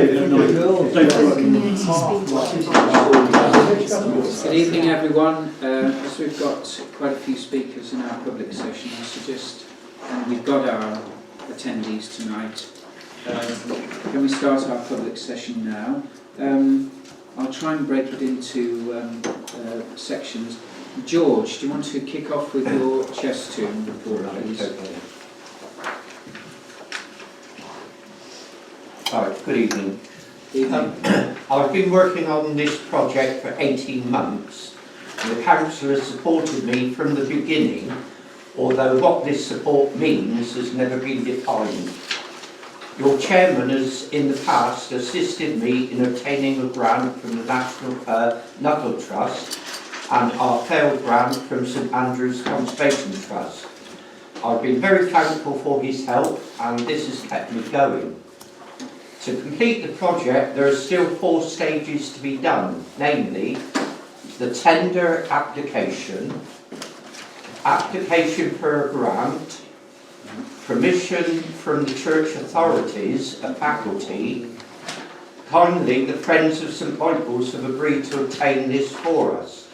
Good evening, everyone. As we've got quite a few speakers in our public session, I suggest, and we've got our attendees tonight, can we start our public session now? I'll try and break it into sections. George, do you want to kick off with your chess tune report, please? Right, good evening. I've been working on this project for 18 months. The council has supported me from the beginning, although what this support means has never been defined. Your chairman has in the past assisted me in obtaining a grant from the National Knuckle Trust and our failed grant from St Andrew's Conservation Trust. I've been very thankful for his help, and this has kept me going. To complete the project, there are still 4 stages to be done, namely the tender application, application for a grant, permission from the church authorities, a faculty. Kindly, the Friends of St Michael's have agreed to obtain this for us.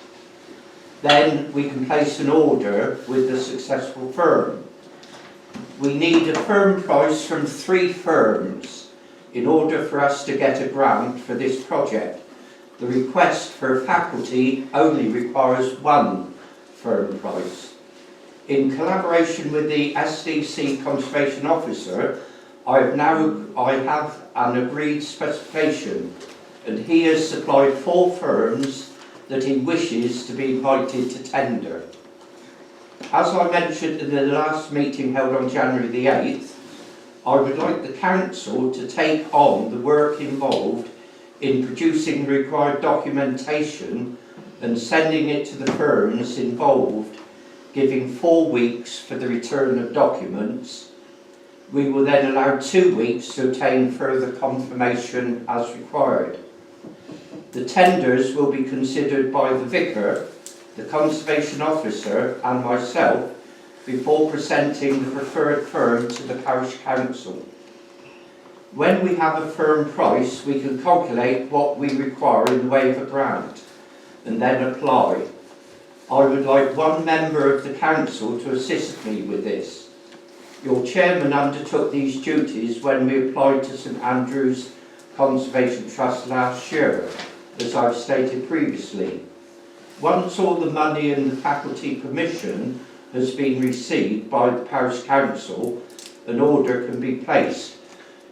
Then we can place an order with the successful firm. We need a firm price from 3 firms in order for us to get a grant for this project. The request for a faculty only requires 1 firm price. In collaboration with the SDC Conservation Officer, I have an agreed specification, and he has supplied 4 firms that he wishes to be invited to tender. As I mentioned in the last meeting held on January the 8th, I would like the council to take on the work involved in producing the required documentation and sending it to the firms involved, giving 4 weeks for the return of documents. We will then allow 2 weeks to obtain further confirmation as required. The tenders will be considered by the vicar, the conservation officer and myself before presenting the preferred firm to the parish council. When we have a firm price, we can calculate what we require in the way of a grant and then apply. I would like 1 member of the council to assist me with this. Your chairman undertook these duties when we applied to St Andrew's Conservation Trust last year, as I've stated previously. Once all the money and the faculty permission has been received by the parish council, an order can be placed.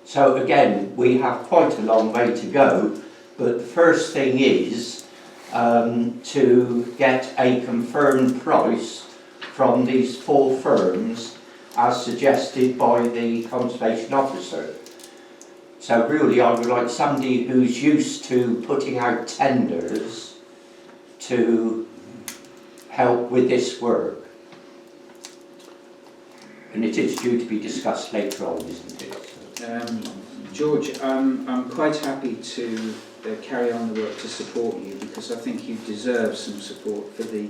So again, we have quite a long way to go, but the first thing is to get a confirmed price from these 4 firms as suggested by the conservation officer. So really I would like somebody who's used to putting out tenders to help with this work. And it is due to be discussed later on, isn't it? George, I'm quite happy to carry on the work to support you, because I think you deserve some support for the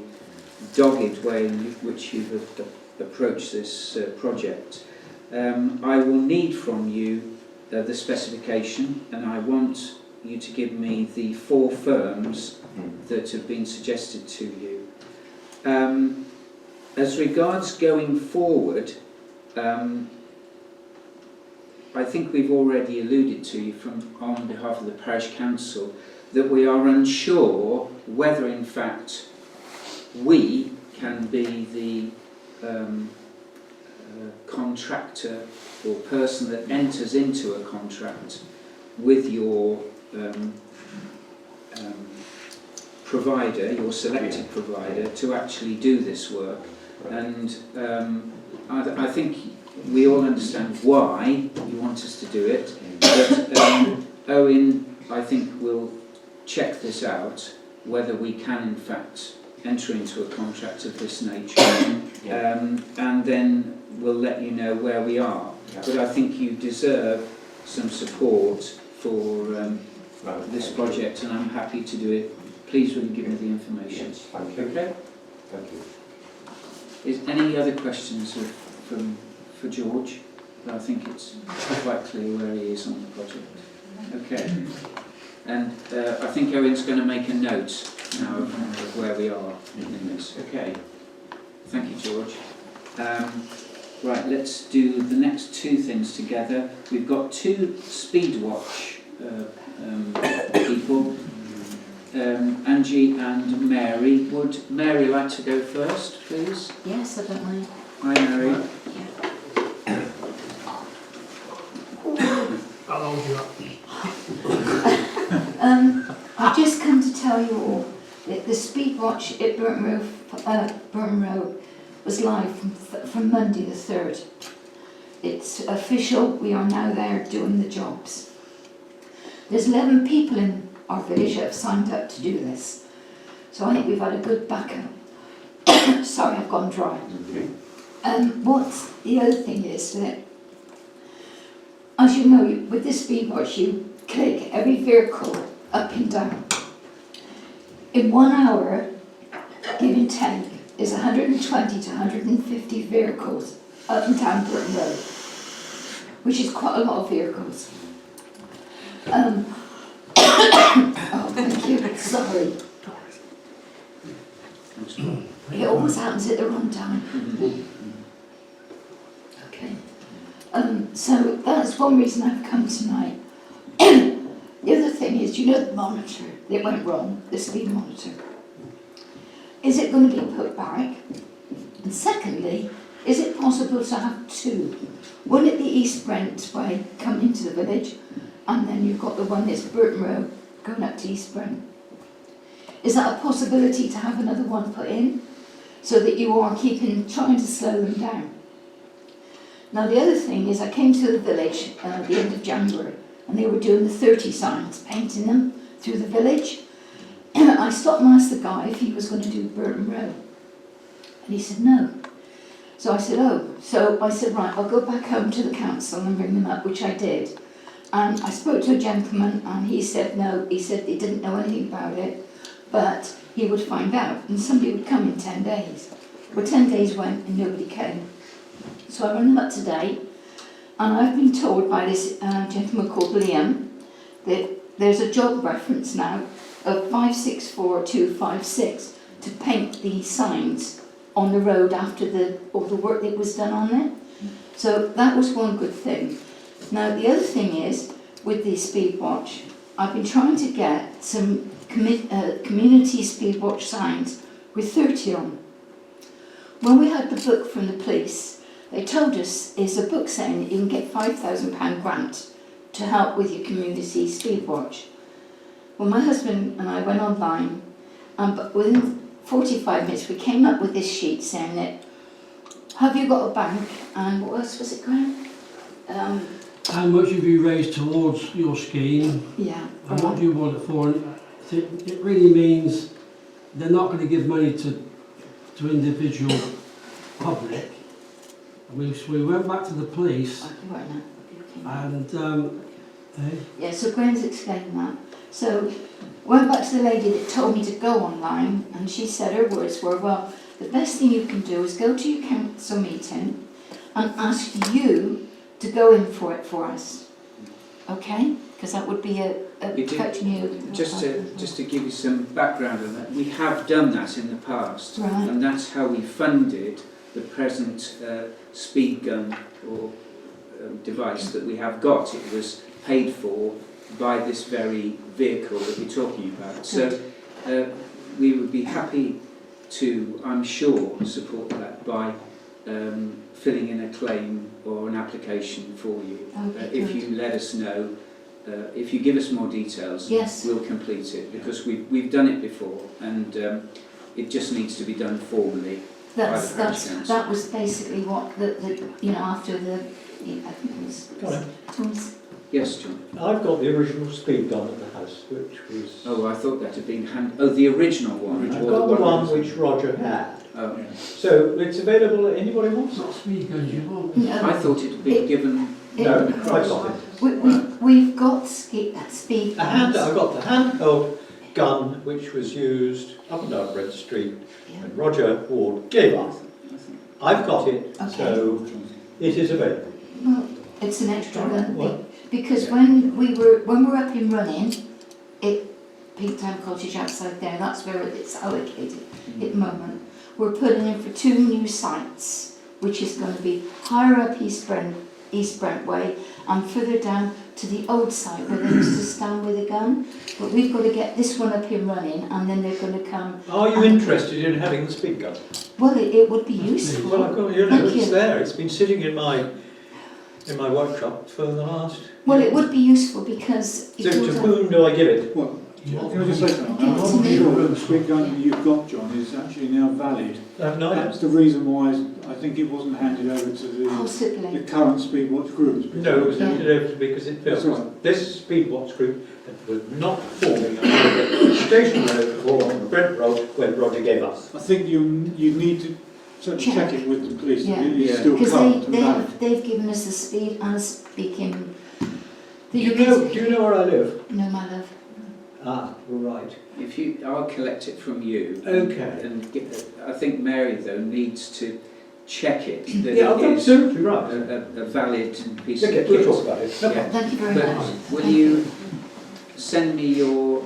dogged way in which you have approached this project. I will need from you the specification, and I want you to give me the 4 firms that have been suggested to you. As regards going forward, I think we've already alluded to you on behalf of the parish council that we are unsure whether in fact we can be the contractor or person that enters into a contract with your provider, your selected provider, to actually do this work. And I think we all understand why you want us to do it, but Owen, I think, will check this out, whether we can in fact enter into a contract of this nature, and then we'll let you know where we are. But I think you deserve some support for this project, and I'm happy to do it. Please will you give me the information? Yes, thank you. Okay? Thank you. Is any other questions for George? I think it's quite clear where he is on the project. Okay. And I think Owen's going to make a note now of where we are in this. Okay. Thank you, George. Right, let's do the next two things together. We've got two speed watch people, Angie and Mary. Would Mary like to go first, please? Yes, I don't mind. Hi, Mary. Yeah. I'll hold you up. I've just come to tell you all that the speed watch at Burton Road was live from Monday the 3rd. It's official, we are now there doing the jobs. There's 11 people in our village that have signed up to do this. So I think we've had a good backup. Sorry, I've gone dry. Okay. What's the other thing is that, as you know, with this speed watch you click every vehicle up and down. In 1 hour, give and take, is 120 to 150 vehicles up and down Burton Road, which is quite a lot of vehicles. Oh, thank you, sorry. It always happens at the wrong time. Okay. So that's one reason I've come tonight. The other thing is, you know the monitor that went wrong, the speed monitor. Is it going to be put back? And secondly, is it possible to have two? One at the East Brent way, coming into the village, and then you've got the one that's Burton Road, going up to East Brent. Is that a possibility to have another one put in, so that you are trying to slow them down? Now the other thing is, I came to the village at the end of January, and they were doing the 30 signs, painting them through the village. I stopped and asked the guy if he was going to do Burton Road. And he said no. So I said, oh. So I said, right, I'll go back home to the council and bring them up, which I did. And I spoke to a gentleman and he said no. He said he didn't know anything about it, but he would find out. And somebody would come in 10 days. Well, 10 days went and nobody came. So I rang them up today. And I've been told by this gentleman called Liam that there's a job reference now of 564256 to paint the signs on the road after all the work that was done on it. So that was one good thing. Now the other thing is, with the speed watch, I've been trying to get some community speed watch signs with 30 on. When we had the book from the police, they told us it's a book saying that you can get £5,000 grant to help with your community speed watch. Well, my husband and I went online, but within 45 minutes we came up with this sheet saying that, have you got a bank, and what else was it, Graham? How much have you raised towards your scheme? Yeah. And what do you want it for? And it really means they're not going to give money to individual public. We went back to the police and yeah, so Graham's explained that. So went back to the lady that told me to go online, and she said her words were, well, the best thing you can do is go to your council meeting and ask you to go in for it for us. Okay? Because that would be protecting you. Just to give you some background on that, we have done that in the past, Right. and that's how we funded the present speed gun or device that we have got. It was paid for by this very vehicle that we're talking about. So we would be happy to, I'm sure, support that by filling in a claim or an application for you. If you let us know, if you give us more details, yes, we'll complete it, because we've done it before, and it just needs to be done formally. That was basically what after the I think it was. Yes, John. I've got the original speed gun at the house, which was... Oh, I thought that had been the original one. I've got the one which Roger had. Oh. So it's available, anybody wants what it? speed guns you want? No, I thought it had been given... No, across. I got it. we've got speed I've guns. got the handheld gun which was used up and down Brent Street, Yeah. and Roger Ward gave up. I've got it, Okay. so it is available. Well, it's an extra gun. What? Because when we're up and running, Peaktown Cottage outside there, that's where it's allocated at the moment. We're putting in for 2 new sites, which is going to be higher up East Brent Way and further down to the old site where they used to stand with a gun. But we've got to get this one up and running, and then they're going to come. Are you interested in having the speed gun? Well, it would be useful. Well, I've got, it's there. It's been sitting in my workshop for the last. Well, it would be useful because. To whom do I give it? Well, can I just say something? I'm not sure that the speed gun that you've got, John, is actually now valid. That's the reason why I think it wasn't handed over to the current Speedwatch group. No, it was handed over to me because it failed. Right. This Speedwatch group was not forming under the Station Road or on the Brent Road when Roger gave us. I think you need to certainly check it with the police. Yeah. It's still Because current and valid. they've given us the speed and speaking. Do you know where I live? No, my love. Ah, you're right. I'll collect it from you. Okay. And I think Mary though needs to check it that Yeah, it is absolutely right. a valid piece Okay, of we'll kit. talk about it. No Yeah. problem. Thank you very But much. will you send me your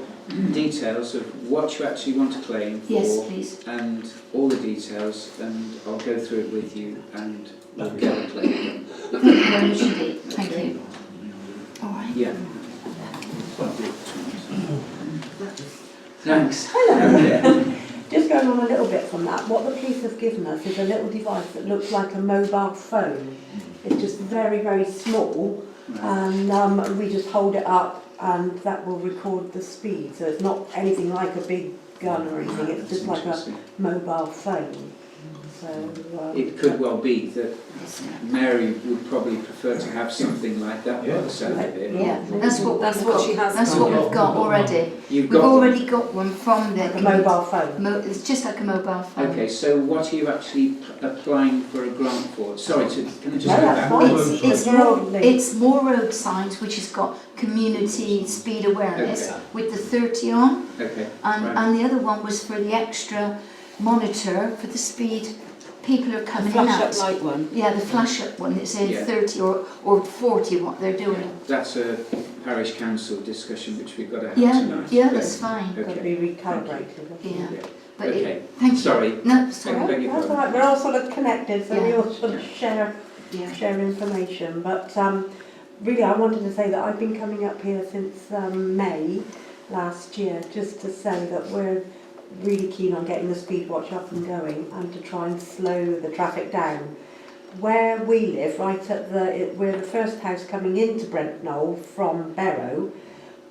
details of what you actually want to claim for? Yes, please. And all the details, and I'll go through it with you, and we'll get a claim. Thank you very much indeed. Thank you. All right. Yeah. Thanks. Hello. Just going on a little bit from that, what the police have given us is a little device that looks like a mobile phone. It's just very, very small, and we just hold it up and that will record the speed. So it's not anything like a big gun or anything, it's just like a mobile phone. So it could well be that Mary would probably prefer to have something like that by the sound of it. Yeah, that's what she has. That's what we've got already. We've already got one from the. like a mobile phone. It's just like a mobile phone. Okay, so what are you actually applying for a grant for? Sorry, can I just No, go that's back? fine. It's more road signs which has got community speed awareness Okay. with the 30 on, Okay, and right. and the other one was for the extra monitor for the speed people are coming in Flash at. up light one. Yeah, the flash up one that says Yeah. 30 or 40 what they're doing. That's a parish council discussion which we've got to have Yeah, tonight. yeah, that's fine. Got to Okay. be recalibrated. Yeah, Yeah. but Okay. thank you. Sorry. No, sorry. Beg your That's all pardon. right, we're all sort of connected, so we Yeah. all sort of share information. But really, I wanted to say that I've been coming up here since May last year, just to say that we're really keen on getting the Speedwatch up and going and to try and slow the traffic down. Where we live, right at we're the first house coming into Brent Knoll from Barrow,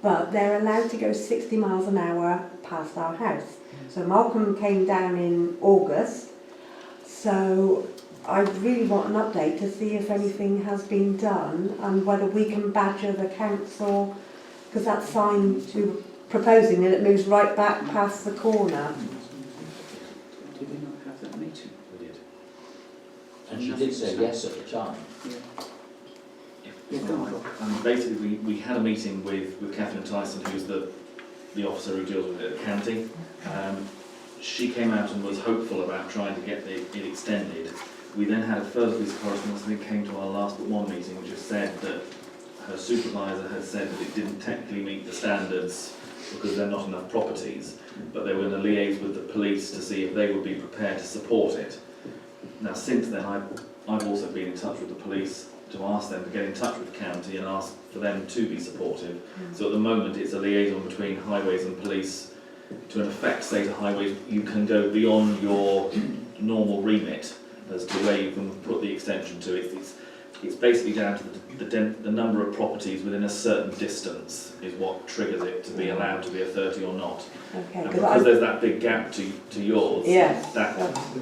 but they're allowed to go 60 miles an hour past our house. So Malcolm came down in August, so I really want an update to see if anything has been done and whether we can badger the council, because that sign to proposing that it moves right back past the corner. Did we not have that meeting? We did. And she did say yes at the time. Basically, we had a meeting with Catherine Tyson, who's the officer who deals with it at the county. She came out and was hopeful about trying to get it extended. We then had a further piece of correspondence and it came to our last but one meeting, which has said that her supervisor had said that it didn't technically meet the standards because there are not enough properties, but they were going to liaise with the police to see if they would be prepared to support it. Now, since then, I've also been in touch with the police to ask them to get in touch with the county and ask for them to be supportive. So at the moment, it's a liaison between highways and police to, in effect, say to highways, you can go beyond your normal remit as to where you can put the extension to. It's basically down to the number of properties within a certain distance is what triggers it to be allowed to be a 30 or not. Okay, And because there's that big gap to yours, yes,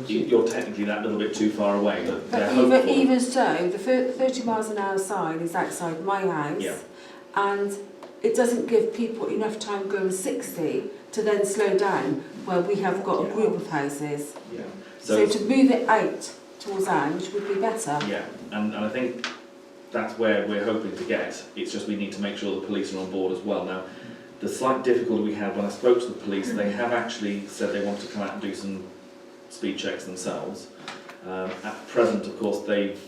you're technically that little bit too far away, but they're But hopeful. even so, the 30 miles an hour sign is outside my house, Yeah. and it doesn't give people enough time going 60 to then slow down where we have got a group of houses. Yeah. So to move it out towards Ange would be better. Yeah, and I think that's where we're hoping to get. It's just we need to make sure the police are on board as well. Now, the slight difficulty we had when I spoke to the police, they have actually said they want to come out and do some speed checks themselves. At present, of course, they've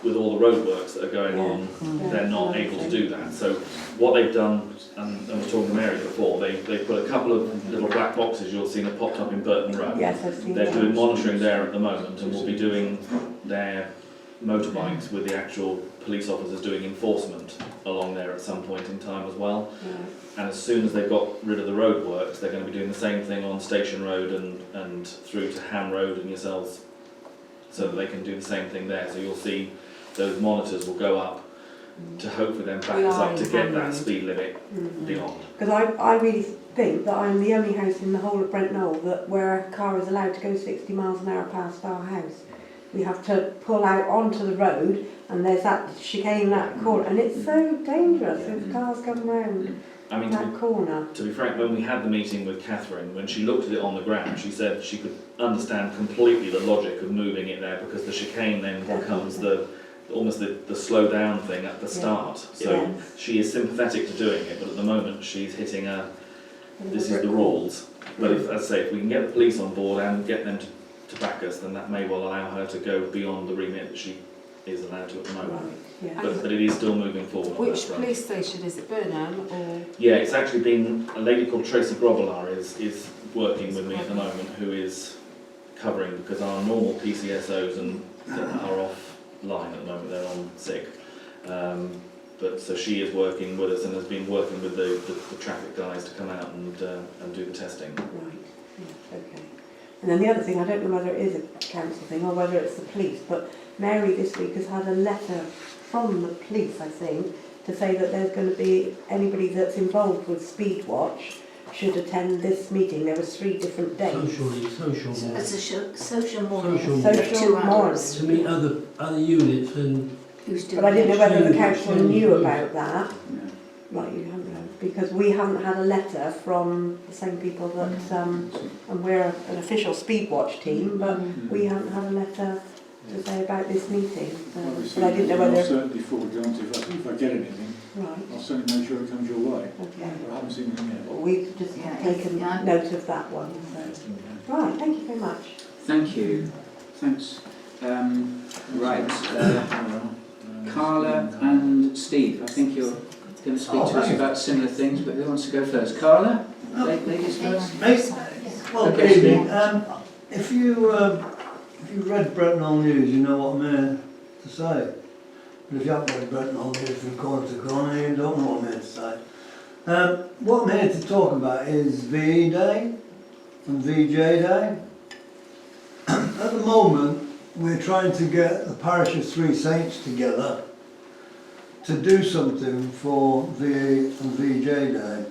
with all the roadworks that are going on, they're not able to do that. So what they've done, and I was talking to Mary before, they put a couple of little black boxes you'll see that popped up in Burton Road. Yes, I've seen They're that. doing monitoring there at the moment, and will be doing their motorbikes with the actual police officers doing enforcement along there at some point in time as well. And as soon as they've got rid of the roadworks, they're going to be doing the same thing on Station Road and through to Ham Road and yourselves, so that they can do the same thing there. So you'll see those monitors will go up to hopefully then back us up to get that speed limit beyond. Because I really think that I'm the only house in the whole of Brent Knoll that where a car is allowed to go 60 miles an hour past our house. We have to pull out onto the road, and there's that chicane, that corner, and it's so dangerous if cars come round that corner. To be frank, when we had the meeting with Catherine, when she looked at it on the ground, she said she could understand completely the logic of moving it there, because the chicane then becomes almost the slow down thing at the start. So she is sympathetic to doing it, but at the moment she's hitting this is the rules. But if, as I say, if we can get the police on board and get them to back us, then that may well allow her to go beyond the remit that she is allowed to at the moment. But it is still moving forward. Which police station is it, Burnham or? Yeah, it's actually been a lady called Tracy Grobbelaar is working with me at the moment, who is covering, because our normal PCSOs are offline at the moment, they're on sick. But so she is working with us and has been working with the traffic guys to come out and do the testing. Right, okay. And then the other thing, I don't know whether it is a council thing or whether it's the police, but Mary this week has had a letter from the police, I think, to say that there's going to be anybody that's involved with Speed Watch should attend this meeting. There was 3 different dates. Social morning. It's a social morning. Social 2 hours. To meet other units and... But I didn't know whether the council knew about that. Right, you haven't know, because we haven't had a letter from the same people that, and we're an official Speed Watch team, but we haven't had a letter to say about this meeting. But I didn't know whether... I'll certainly forward it on to you if I get anything. Right. I'll certainly make sure it comes your way. Okay. But I haven't seen anything yet. Well, we've just taken note of that one. So. Right, thank you very much. Thank you. Thanks. Carla and Steve, I think you're going to speak to us about similar things, but who wants to go first? Carla? Ladies first? Well, good evening. If you read Brent Knoll News, you know what I'm here to say. But if you haven't read Brent Knoll News from corner to corner, you don't know what I'm here to say. What I'm here to talk about is VE Day and VJ Day. At the moment, we're trying to get the parish of Three Saints together to do something for VE and VJ Day.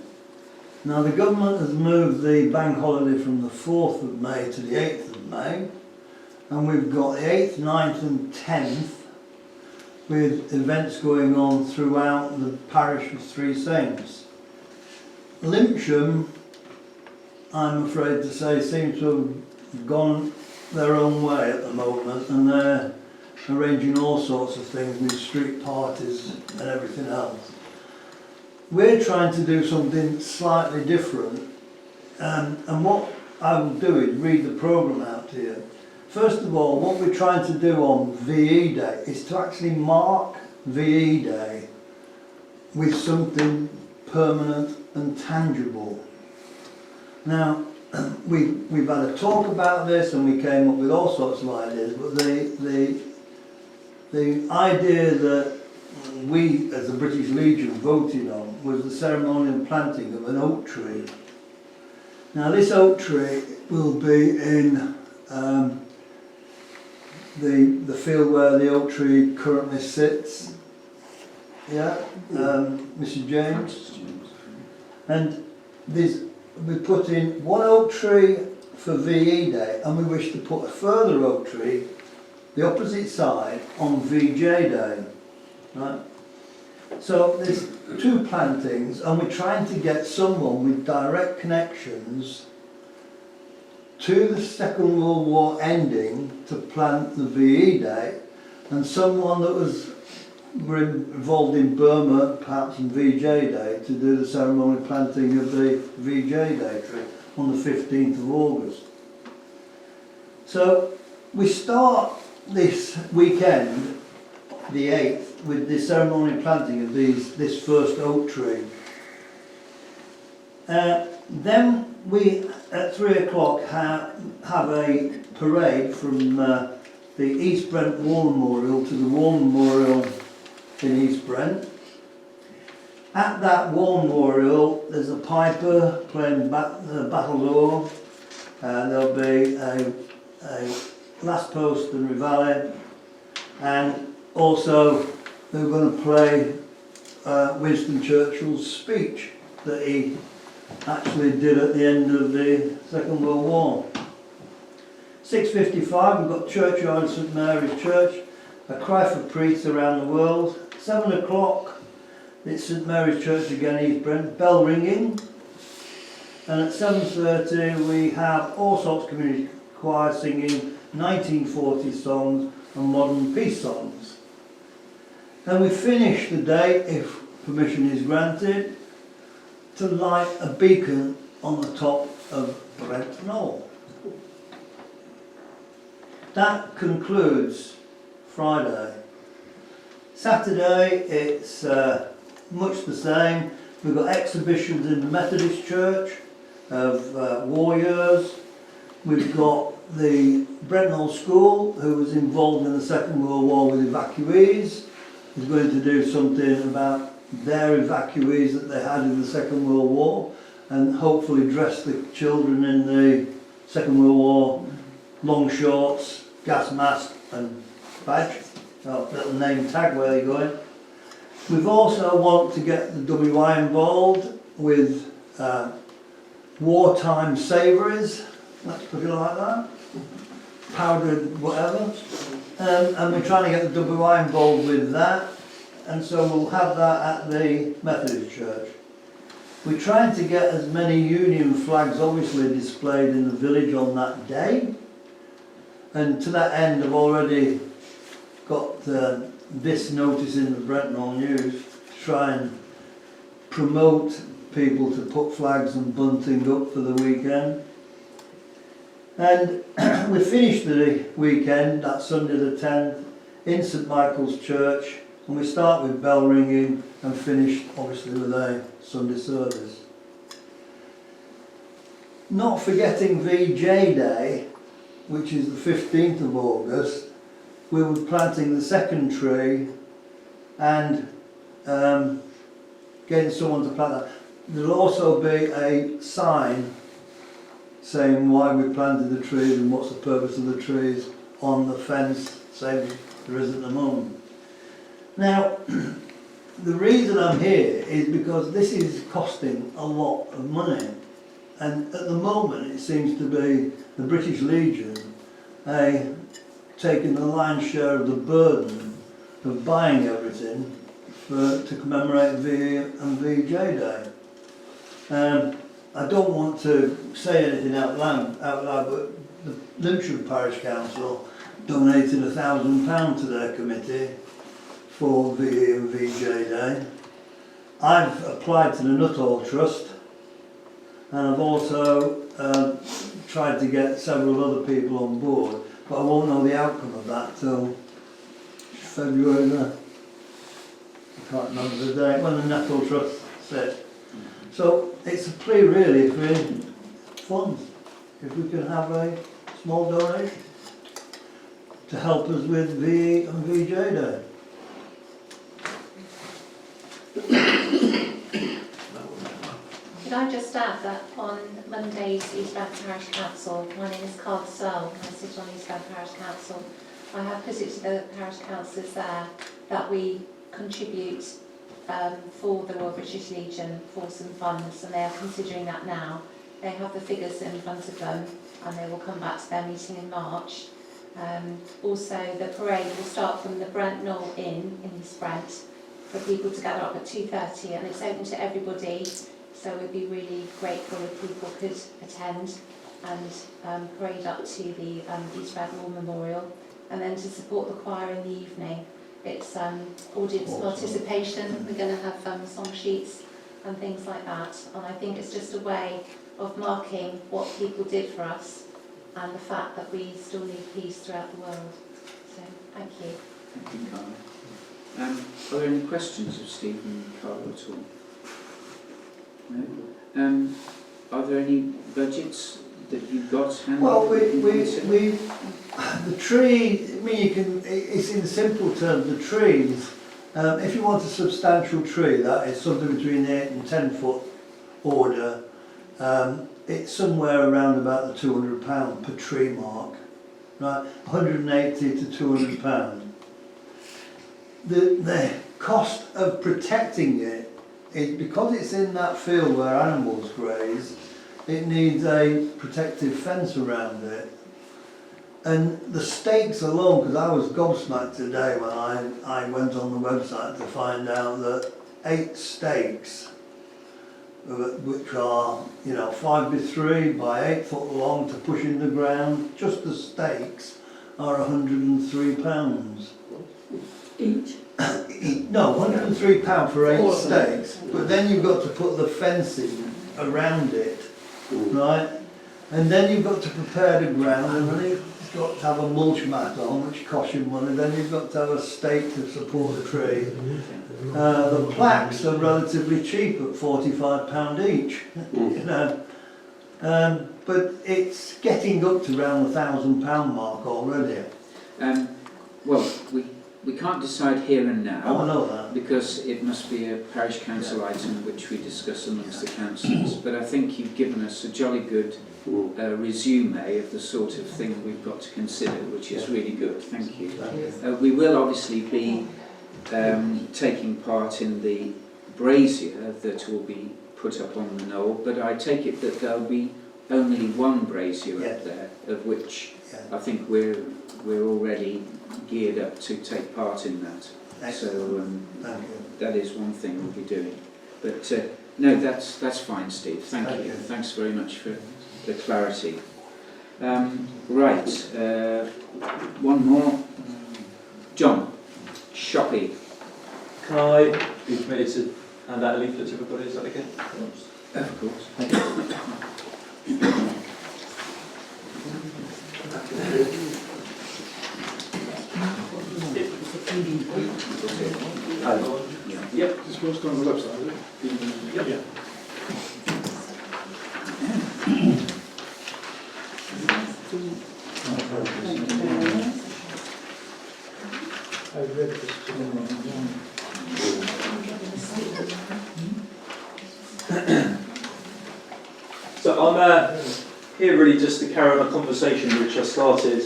Now the government has moved the bank holiday from the 4th of May to the 8th of May, and we've got the 8th, 9th and 10th with events going on throughout the parish of Three Saints. Lymsham, I'm afraid to say, seems to have gone their own way at the moment, and they're arranging all sorts of things with street parties and everything else. We're trying to do something slightly different, and what I will do is read the programme out to you. First of all, what we're trying to do on VE Day is to actually mark VE Day with something permanent and tangible. Now, we've had a talk about this and we came up with all sorts of ideas, but the idea that we as the British Legion voted on was the ceremonial planting of an oak tree. Now this oak tree will be in the field where the oak tree currently sits. Yeah, Mrs. James. And we put in one oak tree for VE Day, and we wish to put a further oak tree, the opposite side, on VJ Day. Right? So there's 2 plantings, and we're trying to get someone with direct connections to the Second World War ending to plant the VE Day, and someone that was involved in Burma, perhaps in VJ Day, to do the ceremonial planting of the VJ Day tree on the 15th of August. So we start this weekend the 8th with the ceremonial planting of this first oak tree. Then we, at 3 o'clock, have a parade from the East Brent War Memorial to the War Memorial in East Brent. At that War Memorial, there's a piper playing the Battle Oar. There'll be a last post and reveille, and also they're going to play Winston Churchill's speech that he actually did at the end of the Second World War. 6:55, we've got Churchyard of St Mary's Church, a cry for priests around the world. 7 o'clock, it's St Mary's Church again, East Brent, bell ringing. And at 7:30 we have all sorts of community choir singing 1940 songs and modern peace songs. Then we finish the day, if permission is granted, to light a beacon on the top of Brent Knoll. That concludes Friday. Saturday it's much the same. We've got exhibitions in the Methodist Church of war years. We've got the Brent Knoll School, who was involved in the Second World War with evacuees, is going to do something about their evacuees that they had in the Second World War, and hopefully dress the children in the Second World War long shorts, gas mask and badge, little name tag where they're going. We've also want to get the WI involved with wartime savouries, let's put it like that, powdered whatever, and we're trying to get the WI involved with that, and so we'll have that at the Methodist Church. We're trying to get as many Union flags obviously displayed in the village on that day, and to that end I've already got this notice in the Brent Knoll News to try and promote people to put flags and bunting up for the weekend. And we finished the weekend, that Sunday the 10th, in St Michael's Church, and we start with bell ringing and finish obviously with a Sunday service. Not forgetting VJ Day, which is the 15th of August, we were planting the second tree and getting someone to plant that. There'll also be a sign saying why we planted the trees and what's the purpose of the trees on the fence, same there is at the moment. Now, the reason I'm here is because this is costing a lot of money, and at the moment it seems to be the British Legion taking the lion's share of the burden of buying everything to commemorate VE and VJ Day. I don't want to say anything out loud, but the Jubilee Parish Council donated £1,000 to their committee for VE and VJ Day. I've applied to the Nuttall Trust, and I've also tried to get several other people on board, but I won't know the outcome of that till February I can't remember the date, when the Nuttall Trust set. So it's a plea really for funds, if we can have a small donation to help us with VE and VJ Day. Could I just add that on Monday's East Brent Parish Council, my name is Carl Searle, I sit on East Brent Parish Council. I have put it to the parish councillors there that we contribute for the Royal British Legion for some funds, and they are considering that now. They have the figures in front of them, and they will come back to their meeting in March. Also, the parade will start from the Brent Knoll Inn in East Brent for people to gather up at 2:30, and it's open to everybody. So we'd be really grateful if people could attend and parade up to the East Brent War Memorial, and then to support the choir in the evening. It's audience participation. We're going to have song sheets and things like that, and I think it's just a way of marking what people did for us and the fact that we still need peace throughout the world. So thank you. Thank you, Carl. Are there any questions of Stephen and Carl at all? No? Are there any budgets that you've got handy? Well, the tree, I mean, it's in simple terms, the trees, if you want a substantial tree that is something between 8 and 10 foot order, it's somewhere around about the £200 per tree mark, right? 180 to £200. The cost of protecting it is, because it's in that field where animals graze, it needs a protective fence around it. And the stakes alone, because I was gobsmacked today when I went on the website to find out that 8 stakes, which are, 5x3 by 8 foot long to push in the ground, just the stakes are £103. Each? No, £103 for 8 stakes, but then you've got to put the fencing around it, right? And then you've got to prepare the ground, and then you've got to have a mulch mat on, which costs you money. Then you've got to have a stake to support the tree. The plaques are relatively cheap at £45 each, but it's getting up to around the £1,000 mark already. Well, we can't decide here and now. Oh, I know that. Because it must be a parish council item which we discuss amongst the councillors. But I think you've given us a jolly good resume of the sort of thing we've got to consider, which is really good. Thank you. We will obviously be taking part in the brazier that will be put up on the knoll, but I take it that there'll be only one brazier up there, of which I think we're already geared up to take part in that. Excellent. So that is one thing we'll be doing. But no, that's fine, Steve. Thank you. Thanks very much for the clarity. Right, one more. John, Shoppy. Can I be permitted to hand out a leaflet to everybody? Is that okay? Of course. Yep. Just what's on the website, is it? Yep. Yeah. I read this So I'm here really just to carry on a conversation which I started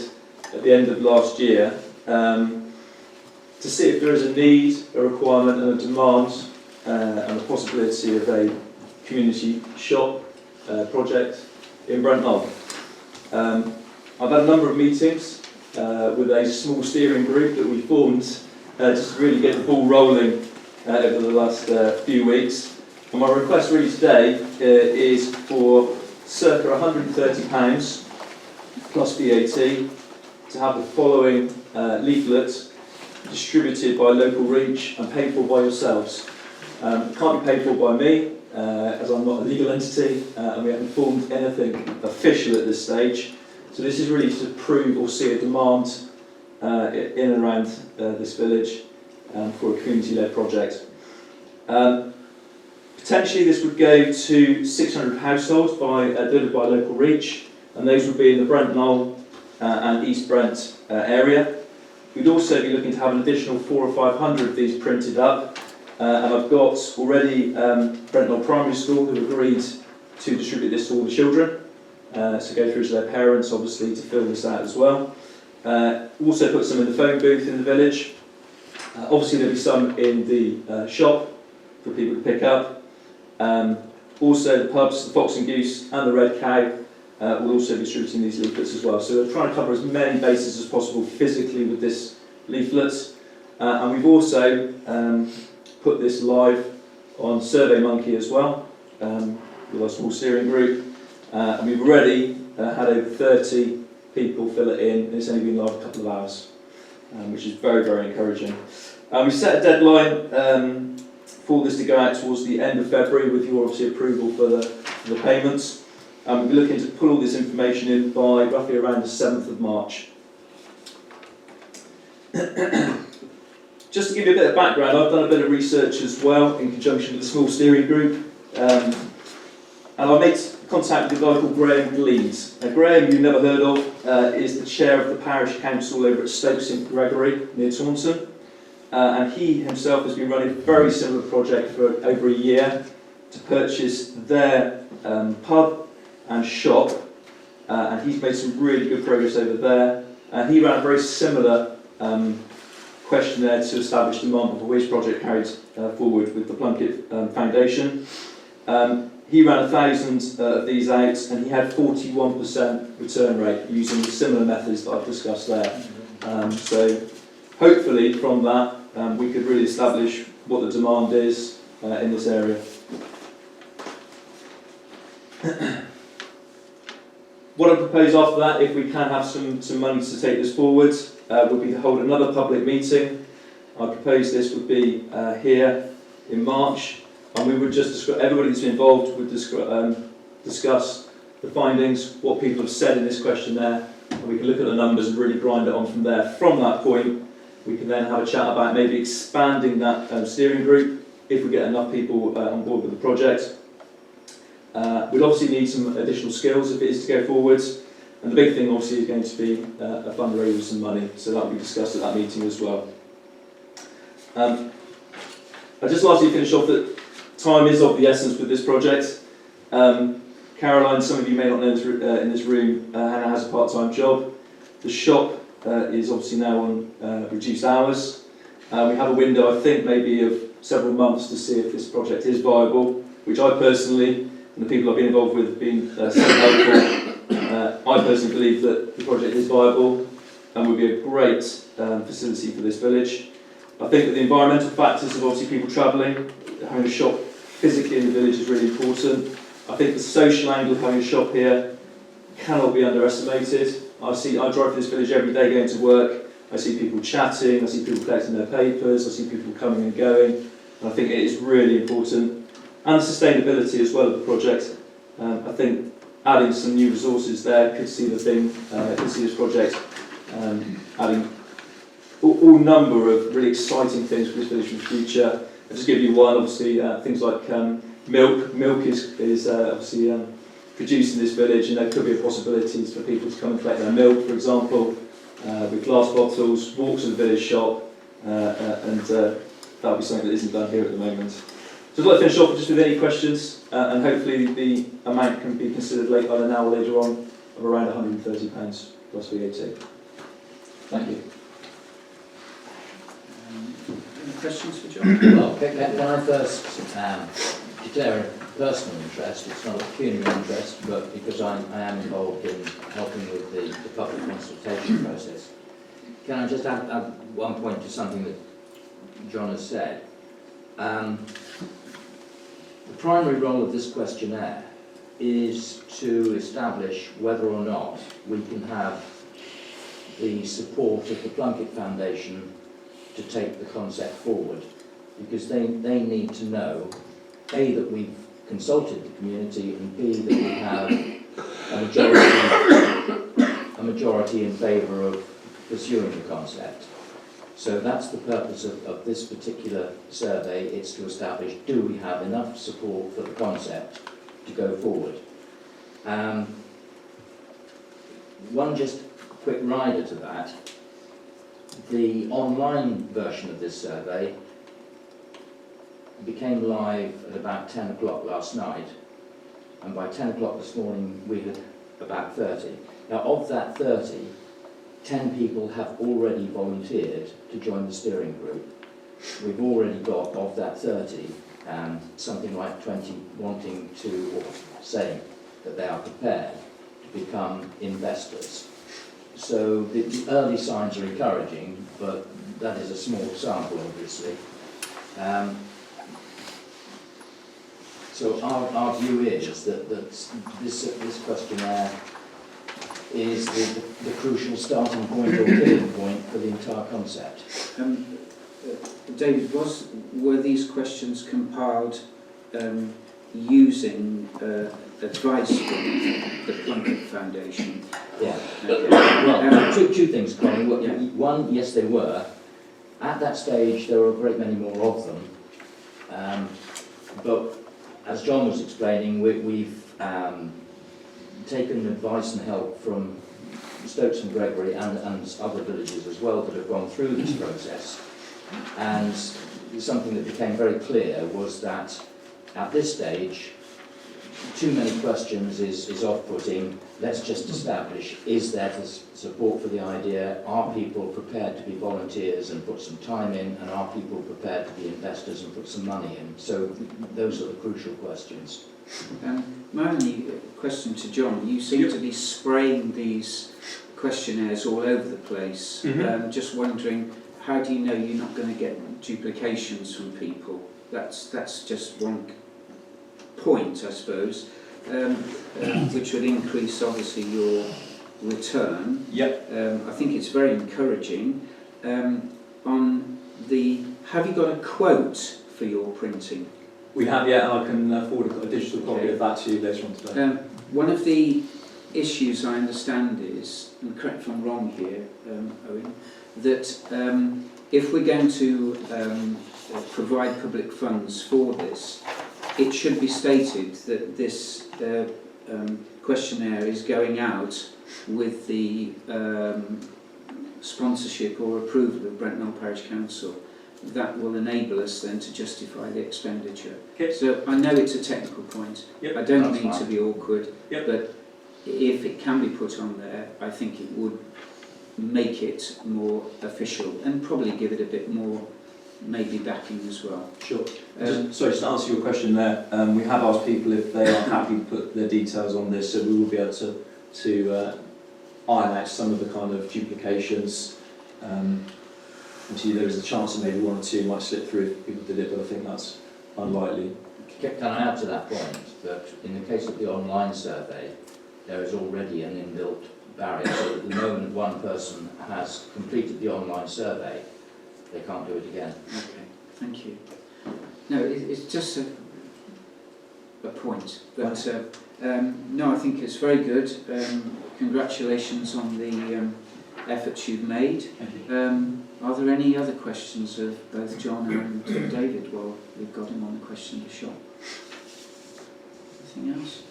at the end of last year, to see if there is a need, a requirement and a demand and a possibility of a community shop project in Brent Knoll. I've had a number of meetings with a small steering group that we formed just to really get the ball rolling over the last few weeks. And my request really today is for circa £130 plus VAT to have the following leaflet distributed by local reach and paid for by yourselves. It can't be paid for by me, as I'm not a legal entity and we haven't formed anything official at this stage. So this is really to prove or see a demand in and around this village for a community-led project. Potentially this would go to 600 households delivered by local reach, and those would be in the Brent Knoll and East Brent area. We'd also be looking to have an additional 400 or 500 of these printed up, and I've got already Brent Knoll Primary School who have agreed to distribute this to all the children, so go through to their parents obviously to fill this out as well. Also put some in the phone booth in the village. Obviously there'll be some in the shop for people to pick up. Also the pubs, the Fox and Goose and the Red Cow will also be distributing these leaflets as well. So we're trying to cover as many bases as possible physically with this leaflet. And we've also put this live on SurveyMonkey as well with our small steering group. And we've already had over 30 people fill it in, and it's only been live a couple of hours, which is very, very encouraging. We set a deadline for this to go out towards the end of February with your obviously approval for the payments. We'll be looking to pull all this information in by roughly around the 7th of March. just to give you a bit of background, I've done a bit of research as well in conjunction with the small steering group, and I made contact with a guy called Graham Gleeds. Now, Graham, you've never heard of, is the chair of the parish council over at Stoke St Gregory near Taunton, and he himself has been running a very similar project for over a year to purchase their pub and shop, and he's made some really good progress over there. And he ran a very similar questionnaire to establish demand before his project carried forward with the Plunkett Foundation. He ran 1,000 of these out, and he had 41% return rate using the similar methods that I've discussed there. So hopefully from that we could really establish what the demand is in this area. What I propose after that, if we can have some money to take this forward, would be to hold another public meeting. I propose this would be here in March, and we would just everybody that's involved would discuss the findings, what people have said in this questionnaire, and we can look at the numbers and really grind it on from there. From that point, we can then have a chat about maybe expanding that steering group if we get enough people on board with the project. We'll obviously need some additional skills if it is to go forwards, and the big thing obviously is going to be a fundraiser with some money, so that will be discussed at that meeting as well. I just lastly finish off that time is of the essence with this project. Caroline, some of you may not know in this room, Hannah has a part-time job. The shop is obviously now on reduced hours. We have a window, I think, maybe of several months to see if this project is viable, which I personally, and the people I've been involved with have been so helpful. I personally believe that the project is viable and would be a great facility for this village. I think that the environmental factors of obviously people travelling, having a shop physically in the village is really important. I think the social angle of having a shop here cannot be underestimated. I drive through this village every day going to work. I see people chatting, I see people collecting their papers, I see people coming and going, and I think it is really important. And the sustainability as well of the project. I think adding some new resources there could see this project adding all number of really exciting things for this village in the future. I'll just give you one, obviously, things like milk. Milk is obviously produced in this village, and there could be possibilities for people to come and collect their milk, for example, with glass bottles, walk to the village shop, and that would be something that isn't done here at the moment. So I'd like to finish off just with any questions, and hopefully the amount can be considered either now or later on of around £130 plus VAT. Thank you. Any questions for John? Well, can I first declare a personal interest? It's not a pecuniary interest, but because I am involved in helping with the public consultation process. Can I just add one point to something that John has said? The primary role of this questionnaire is to establish whether or not we can have the support of the Plunkett Foundation to take the concept forward, because they need to know, A, that we've consulted the community, and B, that we have a majority in favour of pursuing the concept. So that's the purpose of this particular survey. It's to establish, do we have enough support for the concept to go forward? One just quick rider to that. The online version of this survey became live at about 10 o'clock last night, and by 10 o'clock this morning we had about 30. Now, of that 30, 10 people have already volunteered to join the steering group. We've already got, of that 30, something like 20 wanting to, or saying that they are prepared to become investors. So the early signs are encouraging, but that is a small sample, obviously. So our view is that this questionnaire is the crucial starting point or killing point for the entire concept. David, were these questions compiled using advice from the Plunkett Foundation? Yeah. Okay. Well, two things, Colin. One, yes, they were, At that stage, there were a great many more of them. But as John was explaining, we've taken advice and help from Stokes and Gregory and other villages as well that have gone through this process. And something that became very clear was that at this stage, too many questions is off-putting. Let's just establish, is there support for the idea? Are people prepared to be volunteers and put some time in? And are people prepared to be investors and put some money in? So those are the crucial questions. My only question to John, you seem to be spraying these questionnaires all over the place. Just wondering, how do you know you're not going to get duplications from people? That's just one point, I suppose, which would increase obviously your return. I think it's very encouraging. On the, have you got a quote for your printing? We have, yeah, and I can forward a digital copy of that to you later on today. One of the issues I understand is, and correct if I'm wrong here, Owen, that if we're going to provide public funds for this, it should be stated that this questionnaire is going out with the sponsorship or approval of Brent Knoll Parish Council. That will enable us then to justify the expenditure. So I know it's a technical point. I don't mean to be awkward, but if it can be put on there, I think it would make it more official and probably give it a bit more maybe backing as well. Sure. Just to answer your question there, we have asked people if they are happy to put their details on this, so we will be able to iron out some of the kind of duplications. Obviously there is a chance that maybe one or two might slip through if people did it, but I think that's unlikely. Can I add to that point that in the case of the online survey, there is already an inbuilt barrier. So at the moment one person has completed the online survey, they can't do it again. Okay, thank you. No, it's just a point, but no, I think it's very good. Congratulations on the efforts you've made. Are there any other questions of both John and David while we've got him on the question shop? Anything else?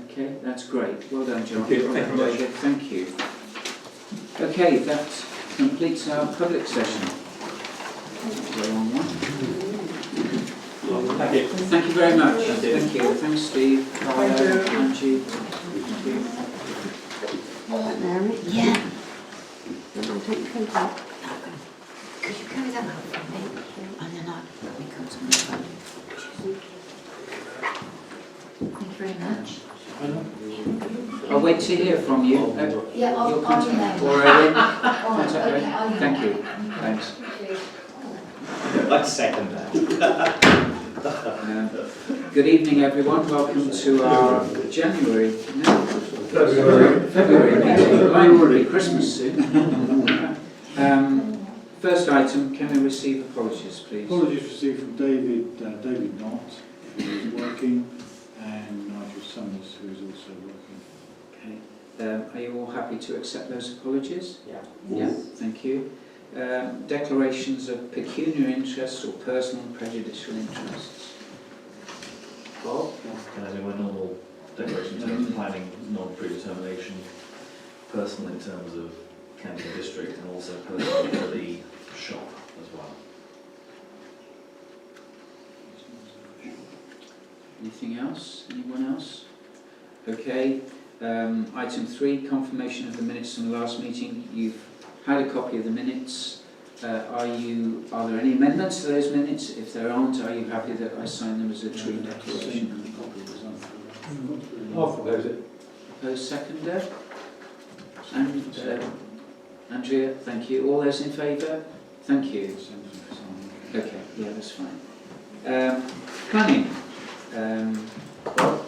Okay, that's great. Well done, John. Thank you. Thank you very much. David, thank you. Okay, that completes our public session. Go on one. Thank you. Thank you very much. Thank you. Thanks, Steve. Thank you. Angie. Thank you. Mary? Yeah. I'll take the paper out. Could you carry that out for me? And then we go to the phone. Thank you very much. I'll wait to hear from you. Yeah, You'll I'll contact email. or Owen. Contact Owen. okay, Thank you. Thanks. I second that. Good evening, everyone. Welcome to our February meeting. Likely Christmas soon. First item, can we receive apologies, please? Apologies received from David Knott, who is working, and Nigel Summers, who is also working. Okay. Are you all happy to accept those apologies? Yeah. Yeah. Thank you. Declarations of pecuniary interest or personal prejudicial interests. Bob? Can I do my normal declaration in terms of planning, non-predetermination, personal in terms of county and district, and also personal for the shop as well. Anything else? Anyone else? Okay. Item 3, confirmation of the minutes from the last meeting. You've had a copy of the minutes. Are there any amendments to those minutes? If there aren't, are you happy that I sign them as a true declaration? I'll propose it. Opposed, seconder? And Andrea, thank you. All those in favour? Thank you. Okay, yeah, that's fine. Planning. Well,